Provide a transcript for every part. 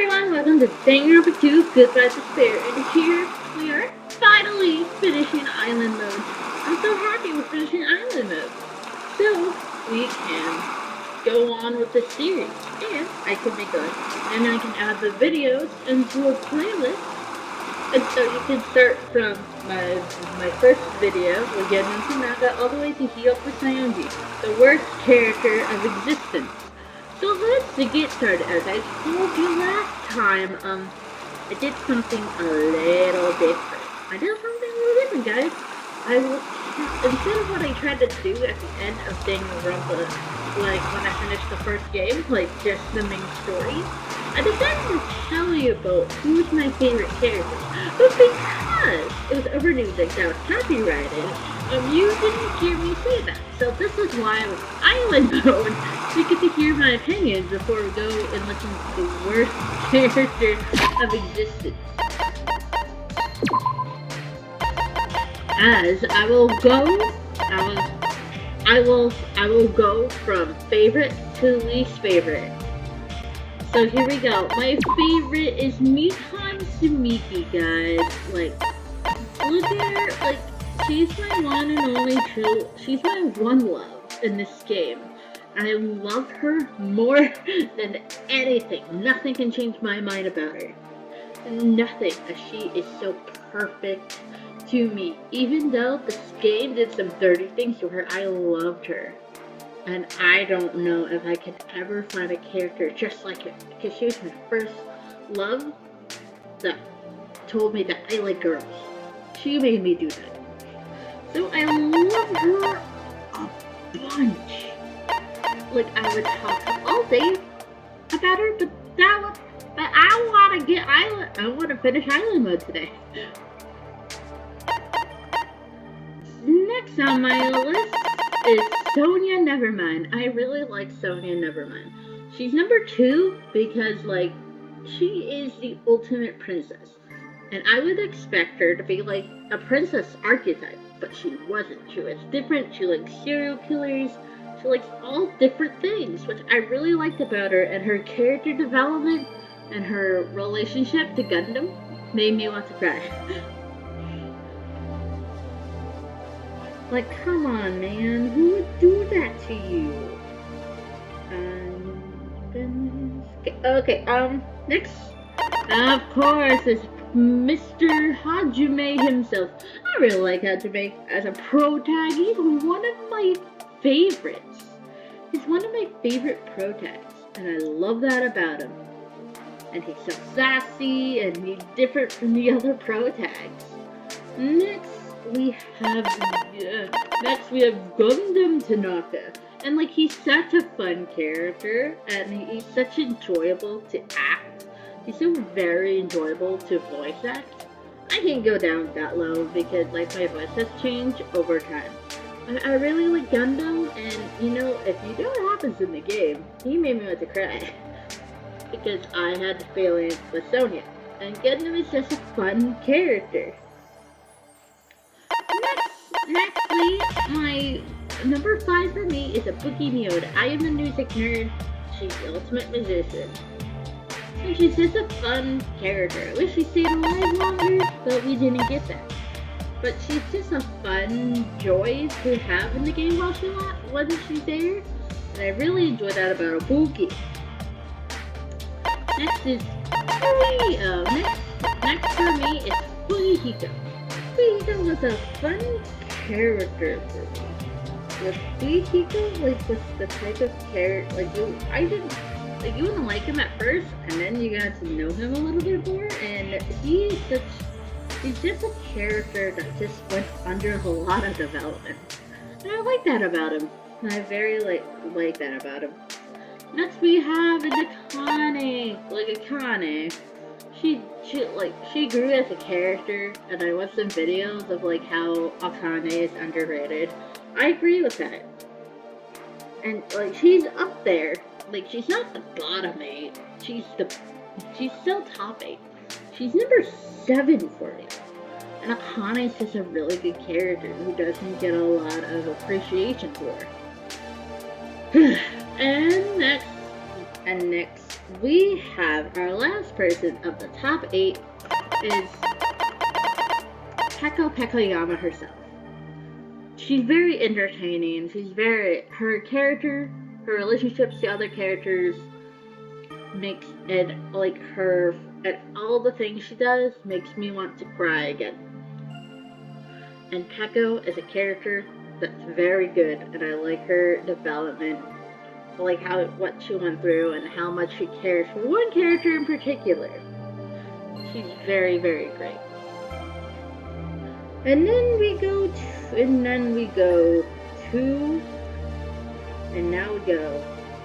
everyone, welcome to Danganronpa 2 Goodbye Despair, and here we are finally finishing Island Mode. I'm so happy we're finishing Island Mode. So, we can go on with the series, and I can make and I can add the videos into a playlist. And so you can start from my first video, we'll get into manga, all the way to Hiyoko Saioniji, the worst character of existence. So let's get started. As I told you last time, I did something a little different. Guys. I will, instead of what I tried to do at the end of Danganronpa, like when I finished the first game, like just the main story, I decided to tell you about who's my favorite characters. But because it was overdue that was copyrighted, you didn't hear me say that. So this is why I was Island Mode. You get to hear my opinions before we go and listen to the worst character of existence. As I will go from favorite to least favorite. So here we go. My favorite is Mikan Sumiki, guys. Like, look at her. Like, she's my one and only true. She's my one love in this game. I love her more than anything. Nothing can change my mind about her. Nothing. She is so perfect to me. Even though this game did some dirty things to her, I loved her. And I don't know if I could ever find a character just like her. Because she was my first love that told me that I like girls. She made me do that. So I love her a bunch. Like, I would talk all day about her, but I want to finish Island Mode today. Next on my list is Sonia Nevermind. I really like Sonia Nevermind. She's number 2 because, like, she is the ultimate princess. And I would expect her to be like a princess archetype, but she wasn't. She was different. She liked serial killers. She likes all different things, which I really liked about her, and her character development and her relationship to Gundam made me want to cry. Like, come on, man, who would do that to you? Okay, next, of course, is Mr. Hajime himself. I really like Hajime as a pro tag. He's one of my favorites. He's one of my favorite pro tags, and I love that about him. And he's so sassy, and he's different from the other pro tags. Next we have Gundam Tanaka. And like, he's such a fun character, and he's such enjoyable to act. He's so very enjoyable to voice act. I can't go down that low because, like, my voice has changed over time. I really like Gundam, and you know, if you know what happens in the game, he made me want to cry. Because I had the feeling with Sonia. And Gundam is just a fun character. Nextly, my number 5 for me is Ibuki Miyoda. I am a music nerd. She's the ultimate musician. And she's just a fun character. I wish she stayed alive longer, but we didn't get that. But she's just a fun joy to have in the game while she's there. And I really enjoy that about Ibuki. Next is next for me is Fuyuhiko. Fuyuhiko was a fun character for me. With Fuyuhiko, was the type of character, you wouldn't like him at first, and then you got to know him a little bit more, and he's just a character that just went under a lot of development. And I like that about him. I very like that about him. Next we have Akane. Like, Akane. She grew as a character, and I watched some videos of like how Akane is underrated. I agree with that. And like, she's up there. Like, she's not the bottom 8. She's still top 8. She's number 7 for me. And Akane is just a really good character who doesn't get a lot of appreciation for. And next we have our last person of the top 8 is Peko Pekoyama herself. She's very entertaining. Her character, her relationships to other characters makes it like her, and all the things she does makes me want to cry again. And Peko is a character that's very good, and I like her development. I like what she went through and how much she cares for one character in particular. She's very, very great. And then we go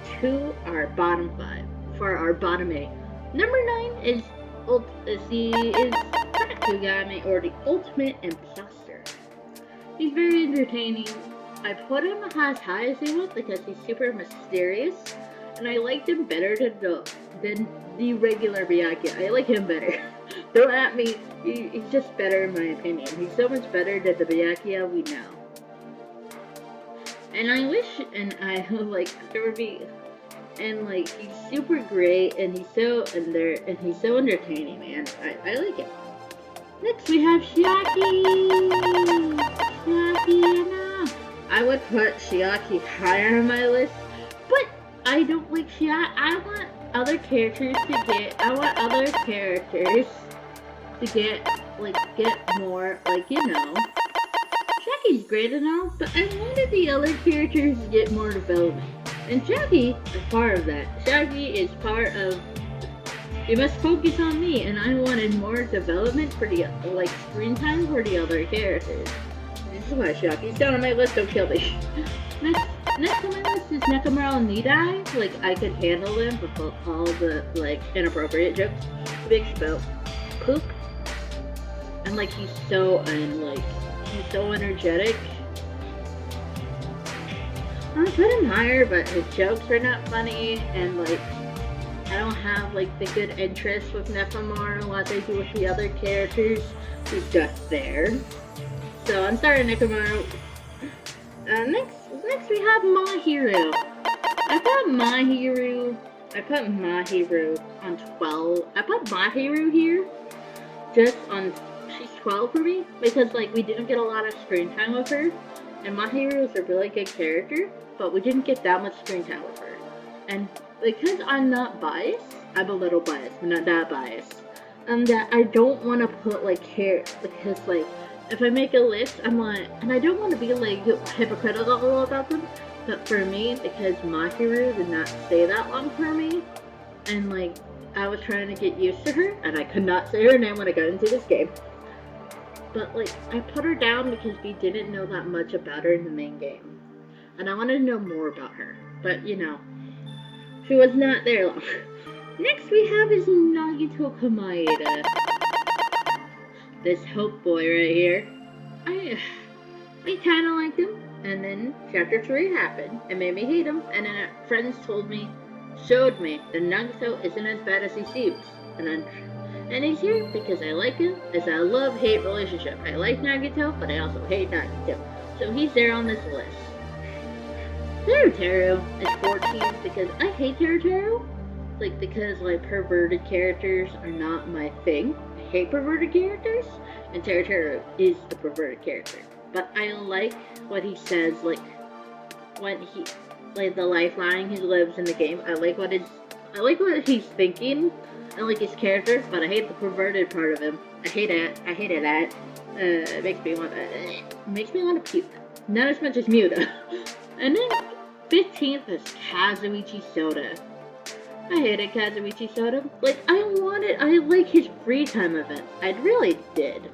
to our bottom 5 for our bottom 8. Number 9 is Sakugame, or the Ultimate Imposter. He's very entertaining. I put him as high as he was because he's super mysterious, and I liked him better than the regular Byakuya. I like him better. Don't at me. He's just better in my opinion. He's so much better than the Byakuya we know. And I wish, and I like there would be, and like he's super great, and he's so entertaining, man. I like it. Next we have Chiaki. I would put Chiaki higher on my list, but I don't like Chiaki. I want other characters to get more, Chiaki's great and all, but I wanted the other characters to get more development. And Chiaki is part of that. Chiaki is part of, you must focus on me, and I wanted more development for the, screen time for the other characters. This is why Chiaki's down on my list, don't kill me. Next on my list is Nekomaru and Nidai. I could handle them with all the, inappropriate jokes he makes about poop. And, he's so energetic. I put him higher, but his jokes are not funny, and, I don't have, the good interest with Nekomaru as I do with the other characters who's just there. So I'm sorry, Nekomaru. Next we have Mahiru. I put Mahiru on 12. I put Mahiru here she's 12 for me because we didn't get a lot of screen time with her, and Mahiru is a really good character, but we didn't get that much screen time with her. And because I'm not biased, I'm a little biased, but not that biased. That I don't want to put because if I make a list, and I don't want to be hypocritical about them, but for me, because Mahiru did not stay that long for me, and I was trying to get used to her, and I could not say her name when I got into this game. But I put her down because we didn't know that much about her in the main game, and I wanted to know more about her. But she was not there long. Next we have is Nagito Kamaeda. This Hope Boy right here. I kind of liked him, and then Chapter 3 happened and made me hate him, and then friends showed me that Nagito isn't as bad as he seems, and he's here because I like him. It's a love-hate relationship. I like Nagito, but I also hate Nagito, so he's there on this list. Teruteru is 14 because I hate Teruteru, because perverted characters are not my thing. I hate perverted characters, and Teruteru is a perverted character. But I like what he says, when he, the lifeline he lives in the game. I like what he's thinking. I like his character, but I hate the perverted part of him. I hated that. It makes me want to puke. Not as much as Muta. And then 15th is Kazuichi Soda. I hated Kazuichi Soda. I like his free time events. I really did.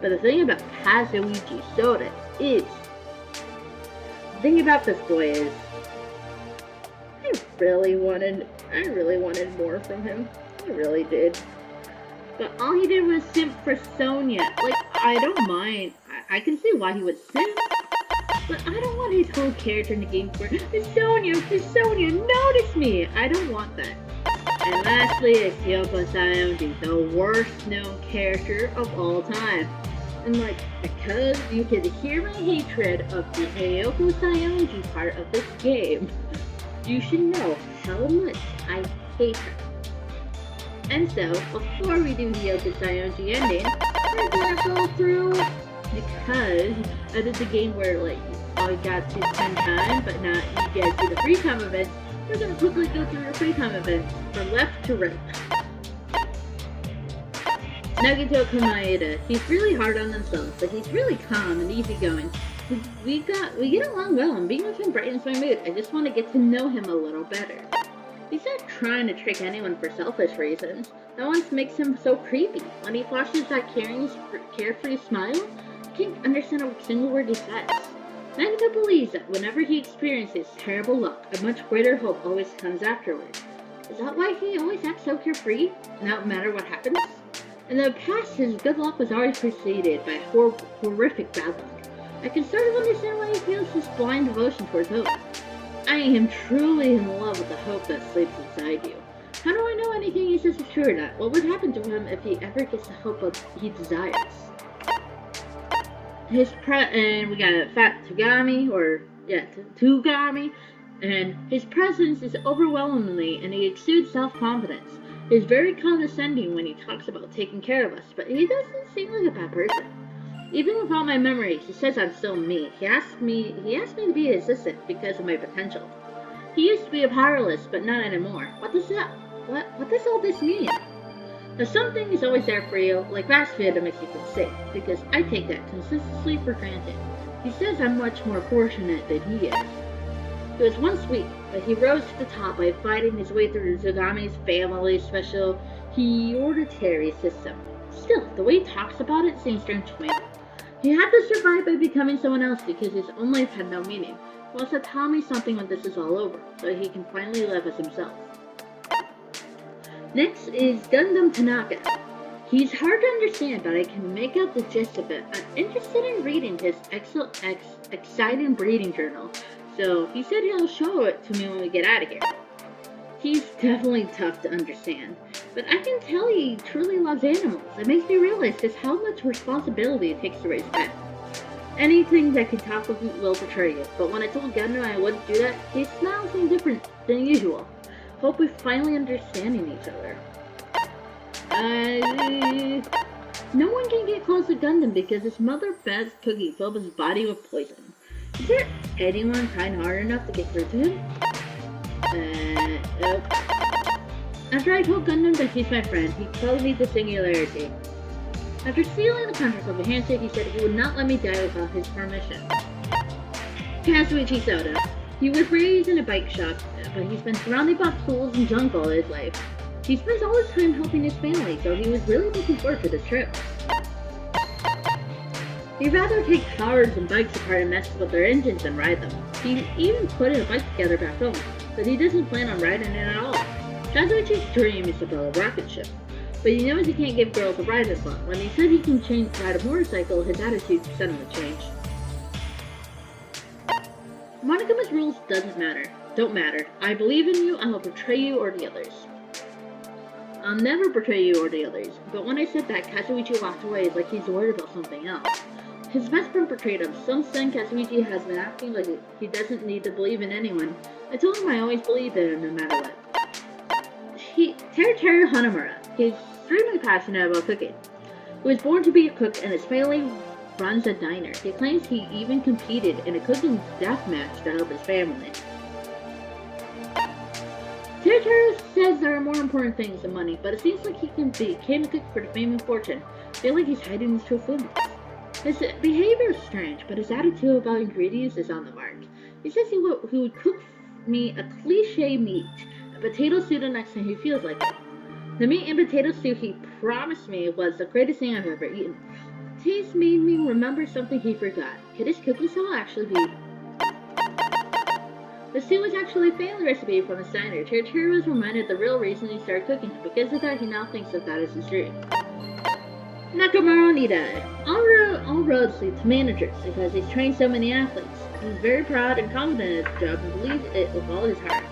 But the thing about Kazuichi Soda is, the thing about this boy is, I really wanted more from him. I really did. But all he did was simp for Sonya. I don't mind. I can see why he would simp. But I don't want his whole character in the game for it's Sonya, notice me! I don't want that. And lastly is Hiyoko Saioniji, the worst known character of all time. And because you can hear my hatred of the Hiyoko Saioniji part of this game, you should know how much I hate her. And so, before we do Hiyoko Saioniji ending, we're gonna go through, because I did the game where like all you got to spend time, but not you guys do the free time events. We're gonna quickly go through your free time events from left to right. Nagito Komaeda. He's really hard on himself, but he's really calm and easygoing. We get along well, and being with him brightens my mood. I just want to get to know him a little better. He's not trying to trick anyone for selfish reasons. That once makes him so creepy. When he flashes that carefree smile, I can't understand a single word he says. Nagito believes that whenever he experiences terrible luck, a much greater hope always comes afterward. Is that why he always acts so carefree, no matter what happens? In the past, his good luck was always preceded by horrific bad luck. I can sort of understand why he feels this blind devotion towards hope. I am truly in love with the hope that sleeps inside you. How do I know anything he says is true or not? What would happen to him if he ever gets the hope he desires? And we got Fat Tugami, Tugami, and his presence is overwhelmingly, and he exudes self-confidence. He's very condescending when he talks about taking care of us, but he doesn't seem like a bad person. Even with all my memories, he says I'm still me. He asked me to be his assistant because of my potential. He used to be a powerless, but not anymore. What does all this mean? Now, something is always there for you, like fast food that makes you feel safe, because I take that consistently for granted. He says I'm much more fortunate than he is. It was once weak, but he rose to the top by fighting his way through Zogami's family special hereditary system. Still, the way he talks about it seems strange to me. He had to survive by becoming someone else because his own life had no meaning. He wants to tell me something when this is all over, so he can finally live as himself. Next is Gundam Tanaka. He's hard to understand, but I can make out the gist of it. I'm interested in reading his exciting breeding journal, so he said he'll show it to me when we get out of here. He's definitely tough to understand, but I can tell he truly loves animals. It makes me realize just how much responsibility it takes to raise pets. Anything that can talk with you will betray you, but when I told Gundam I wouldn't do that, his smile seemed different than usual. Hope we're finally understanding each other. No one can get close to Gundam because his mother Beth's cookie filled his body with poison. Is there anyone trying hard enough to get through to him? Nope. After I told Gundam that he's my friend, he told me the singularity. After sealing the contract with a handshake, he said he would not let me die without his permission. Kazuichi Soda. He was raised in a bike shop, but he's been surrounded by tools and junk all his life. He spends all his time helping his family, so he was really looking forward to this trip. He'd rather take cars and bikes apart and mess with their engines than ride them. He even put a bike together back home, but he doesn't plan on riding it at all. Kazuichi's dream is to build a rocket ship, but he knows he can't give girls a ride as well. When he said he can ride a motorcycle, his attitude suddenly changed. Monogamish rules don't matter. I believe in you, I will betray you or the others. I'll never betray you or the others, but when I said that, Kazuichi walked away like he's worried about something else. His best friend betrayed him. Since then, Kazuichi has been acting like he doesn't need to believe in anyone. I told him I always believed in him no matter what. Teruteru Hanamura. He's extremely passionate about cooking. He was born to be a cook and his family runs a diner. He claims he even competed in a cooking death match to help his family. Teruteru says there are more important things than money, but it seems like he became a cook for the fame and fortune. I feel like he's hiding his true feelings. His behavior is strange, but his attitude about ingredients is on the mark. He says he would cook me a cliché meat, a potato stew the next time he feels like it. The meat and potato stew he promised me was the greatest thing I've ever eaten. The taste made me remember something he forgot. Could his cooking style actually be... The stew was actually a family recipe from his diner. Teruteru was reminded the real reason he started cooking, and because of that he now thinks that is his dream. Nakamura Nida. All roads lead to managers because he's trained so many athletes. He's very proud and confident in his job and believes it with all his heart.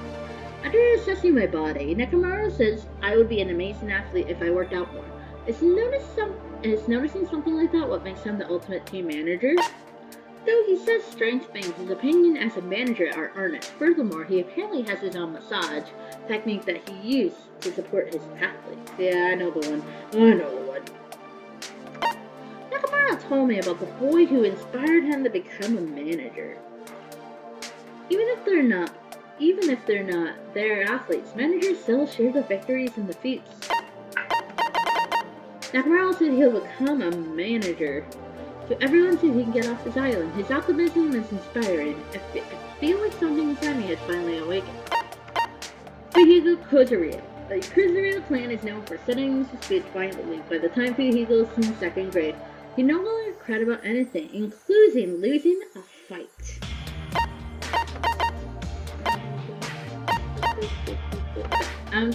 After assessing my body, Nakamura says I would be an amazing athlete if I worked out more. Is noticing something like that what makes him the ultimate team manager? Though he says strange things, his opinion as a manager are earnest. Furthermore, he apparently has his own massage technique that he used to support his athletes. Yeah, I know the one. Nakamura told me about the boy who inspired him to become a manager. Even if they're not their athletes, managers still share the victories and defeats. Nakamura said he'll become a manager. So everyone said he can get off his island. His optimism is inspiring. I feel like something inside me has finally awakened. Fuyugo Kozurio. The Kozurio clan is known for settling disputes violently. By the time Fuyugo is in 2nd grade, he no longer cried about anything, including losing a fight.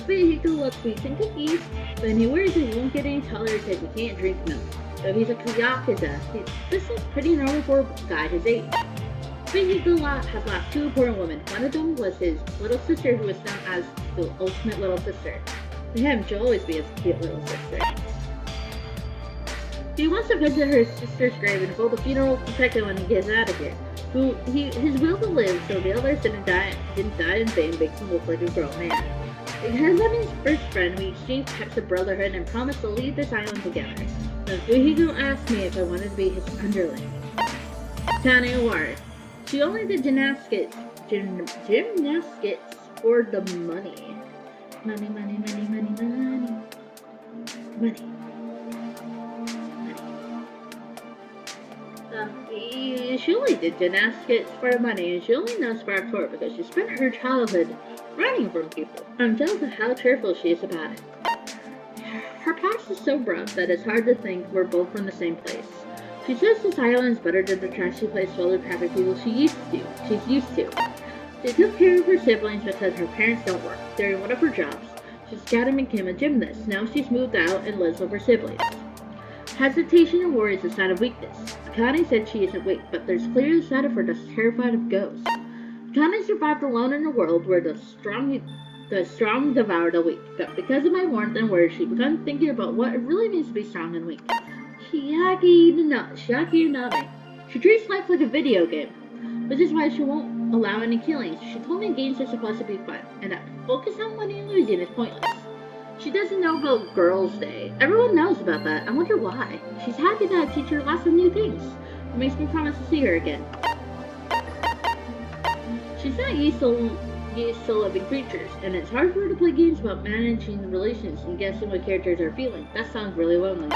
Fuyugo loves sweets and cookies, but when he worries he won't get any taller because he can't drink milk. So he's a Yakuza. This is pretty normal for a guy his age. Fuyugo has lost 2 important women. One of them was his little sister, who was known as the ultimate little sister. To him, she'll always be his cute little sister. He wants to visit her sister's grave and hold a funeral to protect him when he gets out of here. His will to live so the others didn't die in vain makes him look like a grown man. Because I'm his first friend, we exchanged texts of brotherhood and promised to leave this island together. Then Fuyugo asked me if I wanted to be his underling. Tani Awari. She only did gymnastics for the money. Money. She only did gymnastics for money, and she only knows spark for it because she spent her childhood running from people. I'm jealous of how cheerful she is about it. Her past is so broad that it's hard to think we're both from the same place. She says this island is better than the trashy place full of crappy people she's used to. She took care of her siblings because her parents don't work. During one of her jobs, she got and became a gymnast. Now she's moved out and lives with her siblings. Hesitation and worry is a sign of weakness. Akane said she isn't weak, but there's clearly a side of her that's terrified of ghosts. Akane survived alone in a world where the strong devour the weak, but because of my warmth and words, she began thinking about what it really means to be strong and weak. Shiaki Nanami. She treats life like a video game, which is why she won't allow any killings. She told me games are supposed to be fun, and that focus on winning and losing is pointless. She doesn't know about Girls' Day. Everyone knows about that. I wonder why. She's happy that I teach her lots of new things. It makes me promise to see her again. She's not used to living creatures, and it's hard for her to play games about managing the relations and guessing what characters are feeling. That sounds really lonely.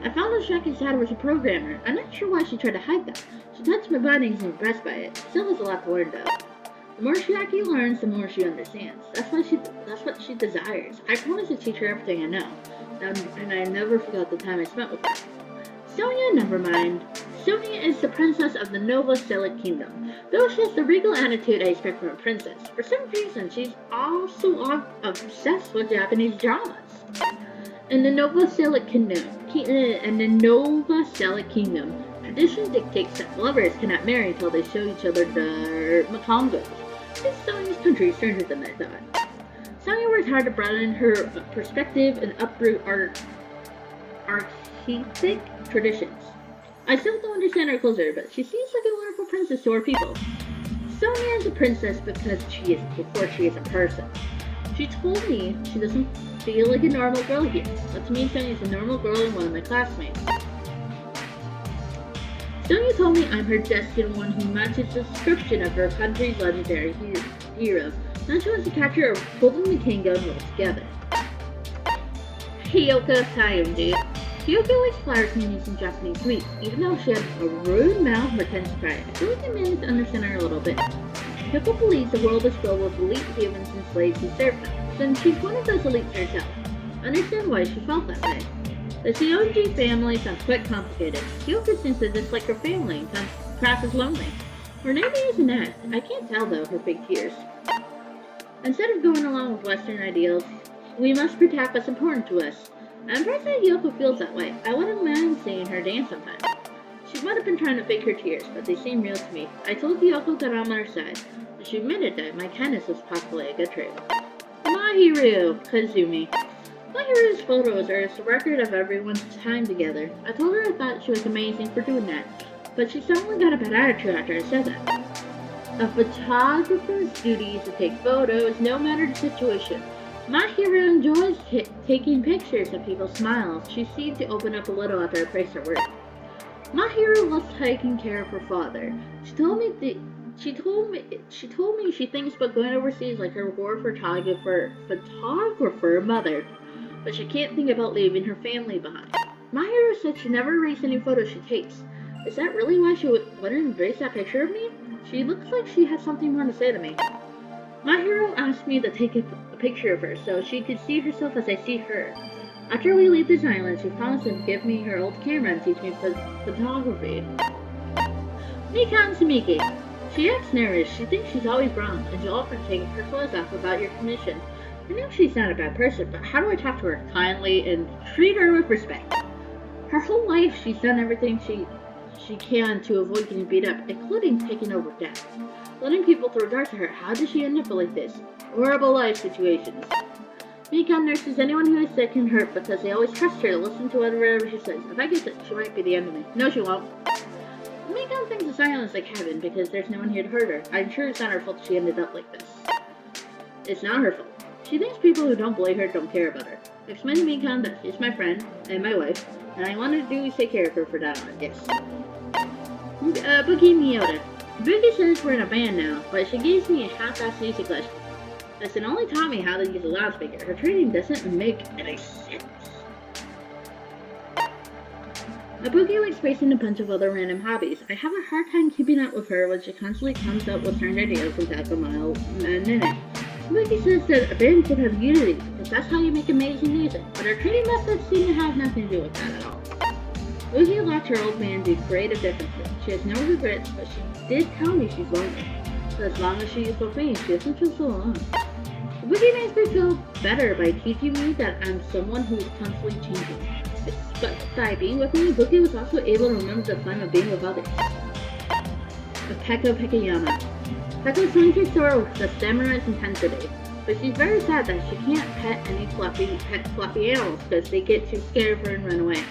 I found out Shaki's dad was a programmer. I'm not sure why she tried to hide that. She touched my bindings and impressed by it. Still has a lot to learn though. The more Shiaki learns, the more she understands. That's what she desires. I promise to teach her everything I know. And I never forgot the time I spent with her. Sonia, never mind. Sonia is the princess of the Nova Selic Kingdom. Though she has the regal attitude I expect from a princess, for some reason she's also obsessed with Japanese dramas. In the Nova Selic Kingdom, tradition dictates that lovers cannot marry until they show each other their makongos. This Sonia's country is stranger than I thought. Sonia works hard to broaden her perspective and uproot archaic traditions. I still don't understand her culture, but she seems like a wonderful princess to her people. Sonia is a princess before she is a person. She told me she doesn't feel like a normal girl here, but to me Sonia is a normal girl and one of my classmates. Sonia told me I'm her destined one who matches the description of her country's legendary hero. Now she wants to capture or pull the Makengo and roll together. Hiyoko Saioniji. Hiyoko likes flowers and using Japanese sweets. Even though she has a rude mouth and pretends to cry, I feel like I managed to understand her a little bit. Hiyoko believes the world is filled with elite humans and slaves who serve them, since she's one of those elites herself. I understand why she felt that way. The Saioniji family sounds quite complicated. Hiyoko seems to dislike her family and comes across as lonely. Her name is an act. I can't tell though, her big tears. Instead of going along with Western ideals, we must protect what's important to us. I'm impressed that Hiyoko feels that way. I wouldn't mind seeing her dance sometime. She might have been trying to fake her tears, but they seem real to me. I told Hiyoko that I'm on her side, but she admitted that my kindness was possibly a good trait. Mahiru Kazumi. Mahiru's photos are a record of everyone's time together. I told her I thought she was amazing for doing that. but she suddenly got a bad attitude after I said that. A photographer's duty is to take photos, no matter the situation. My hero enjoys taking pictures of people's smiles. She seemed to open up a little after I praised her work. My hero loves taking care of her father. She told me she thinks about going overseas like her war photographer mother, but she can't think about leaving her family behind. My hero said she never erased any photos she takes. Is that really why she wouldn't erase that picture of me? She looks like she has something more to say to me. My hero asked me to take a picture of her so she could see herself as I see her. After we leave this island, she promised to give me her old camera and teach me photography. Mikan Sumiki. She acts nervous. She thinks she's always wrong, and she'll often take her clothes off about your commission. I know she's not a bad person, but how do I talk to her kindly and treat her with respect? Her whole life, she's done everything she can to avoid getting beat up, including taking over death. Letting people throw darts at her. How did she end up like this? Horrible life situations. Mikan nurses anyone who is sick and hurt because they always trust her to listen to whatever she says. If I get sick, she might be the end of me. No, she won't. Mikan thinks asylum is like heaven because there's no one here to hurt her. I'm sure it's not her fault she ended up like this. It's not her fault. She thinks people who don't believe her don't care about her. I explained to Mikan that she's my friend and my wife, and I wanted to do is take care of her for that on, yes. Boogie Miyota. Boogie says we're in a band now, but she gives me a half-assed music lesson. Lesson only taught me how to use a loudspeaker. Her training doesn't make any sense. Boogie likes racing a bunch of other random hobbies. I have a hard time keeping up with her when she constantly comes up with certain ideas and takes a mile a minute. Boogie says that a band could have unity, because that's how you make amazing music, but her training methods seem to have nothing to do with that at all. Boogie left her old man due to creative differences. She has no regrets, but she did tell me she's lonely. But as long as she is with me, she doesn't feel so alone. Boogie makes me feel better by teaching me that I'm someone who is constantly changing. But by being with me, Boogie was also able to remember the fun of being with others. Peko Pekayama. Peko swings her sword with the samurai's intensity, but she's very sad that she can't pet any fluffy animals because they get too scared of her and run away.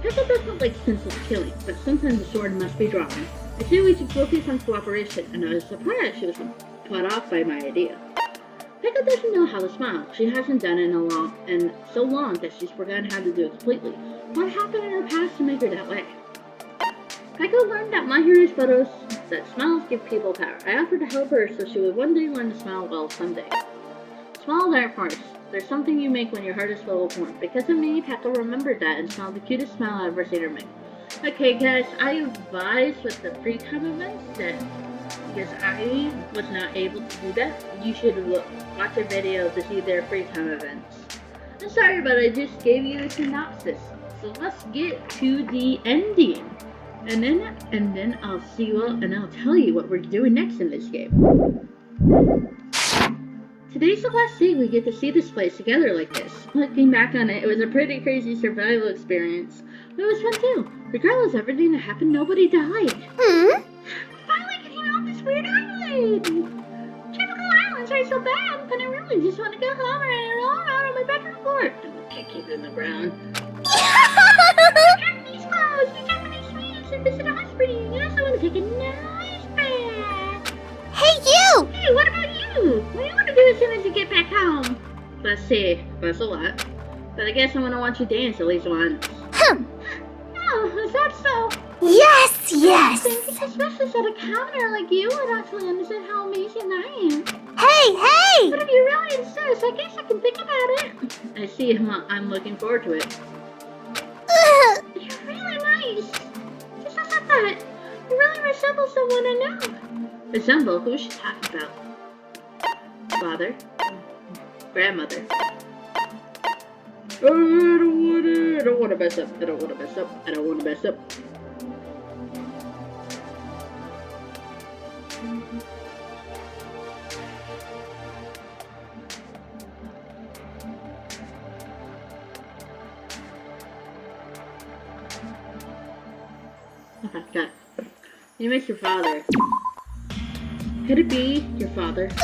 Peko doesn't like senseless killing, but sometimes the sword must be drawn. I said we should focus on cooperation, and I was surprised she was put off by my idea. Peko doesn't know how to smile. She hasn't done it in so long that she's forgotten how to do it completely. What happened in her past to make her that way? Peko learned that my hero's photos that smiles give people power. I offered to help her so she would one day learn to smile well someday. Smiles aren't forced. There's something you make when your heart is filled with warmth. Because of me, Peko remembered that and smiled the cutest smile I've ever seen her make. Okay guys, I advise with the free time events that because I was not able to do that, you should watch a video to see their free time events. I'm sorry, but I just gave you a synopsis. So let's get to the ending. And then I'll see you all, and I'll tell you what we're doing next in this game. Today's the last day we get to see this place together like this. Looking back on it, it was a pretty crazy survival experience. But it was fun too. Regardless of everything that happened, nobody died. Finally getting off this weird island! Typical islands are so bad, but I really just want to go home and roll around on my bedroom floor. I keep it in the ground. Japanese clothes, the Japanese sweets, and visit a hot spring. I also want to take a nice bath. Hey, you! Hey, what about you? What do you want to do as soon as you get back home? Let's see, that's a lot. But I guess I'm going to watch you dance at least once. Oh, is that so? Yes, yes! I think especially at a commoner like you would actually understand how amazing I am. Hey! But if you really insist, I guess I can think about it. I see. I'm looking forward to it. You're really nice. Just as I thought. You really resemble someone I know. Resemble? Who's she talking about? Father? Grandmother? I don't want to mess up. I don't want to mess up. Okay, got it. You miss your father. Could it be your father? He's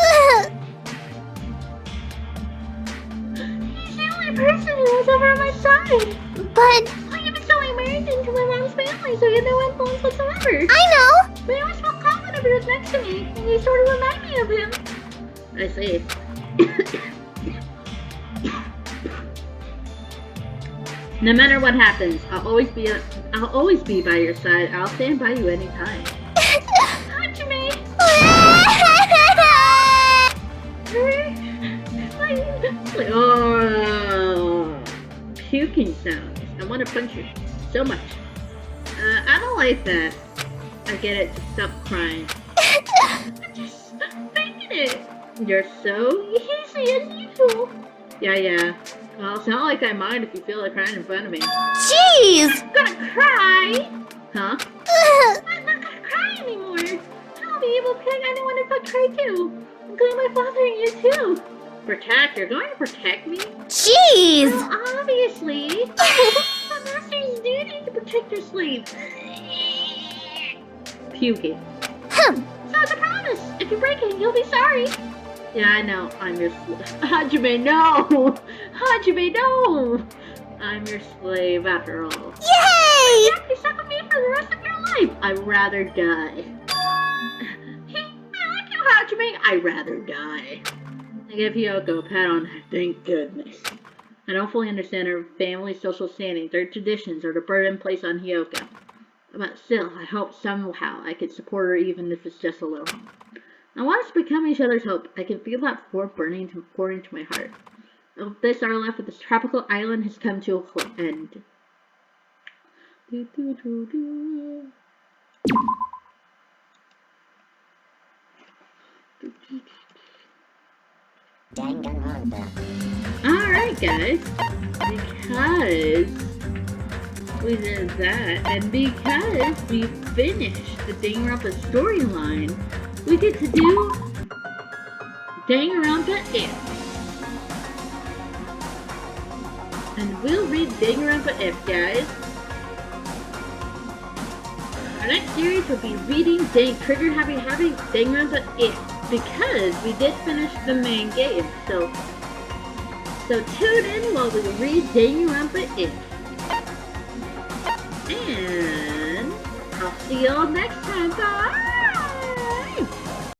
the only person who was ever on my side. But Why have been so immersed into my mom's family? family, so you had no influence whatsoever. I know. But I always felt confident if he was next to me, and you sort of remind me of him. I see. No matter what happens, I'll always be by your side. I'll stand by you anytime. Hajime! Oh, puking sounds. I want to punch you so much. I don't like that. I get it. To stop crying. I'm just faking it. You're so easy as usual. Yeah. Well, it's not like I mind if you feel like crying in front of me. Jeez! I'm gonna cry! Huh? I'm not gonna cry anymore. I'll be able to protect anyone if I cry too. Including my father and you too. Protect? You're going to protect me? Jeez! Well, obviously. The master's duty to protect your slave. Puking. So it's a promise. If you break it, you'll be sorry. Yeah, I know. I'm your slave. Hajime, no! Hajime, no! I'm your slave after all. Yay! You have to be stuck with me for the rest of your life. I'd rather die. Hey, I like you, Hajime. I'd rather die. I give Hiyoko a pat on the head. Thank goodness. I don't fully understand her family's social standing, their traditions, or the burden placed on Hiyoko. But still, I hope somehow I could support her even if it's just a little. I want us to become each other's hope. I can feel that fort pouring into my heart. This our life with this tropical island has come to an end. Danganronpa. Alright guys, because we did that, and because we finished the Danganronpa storyline, we get to do Danganronpa If. And we'll read Danganronpa If, guys. Our next series will be reading Trigger Happy Danganronpa If, because we did finish the main game. So tune in while we read Danganronpa If. And I'll see y'all next time. Bye!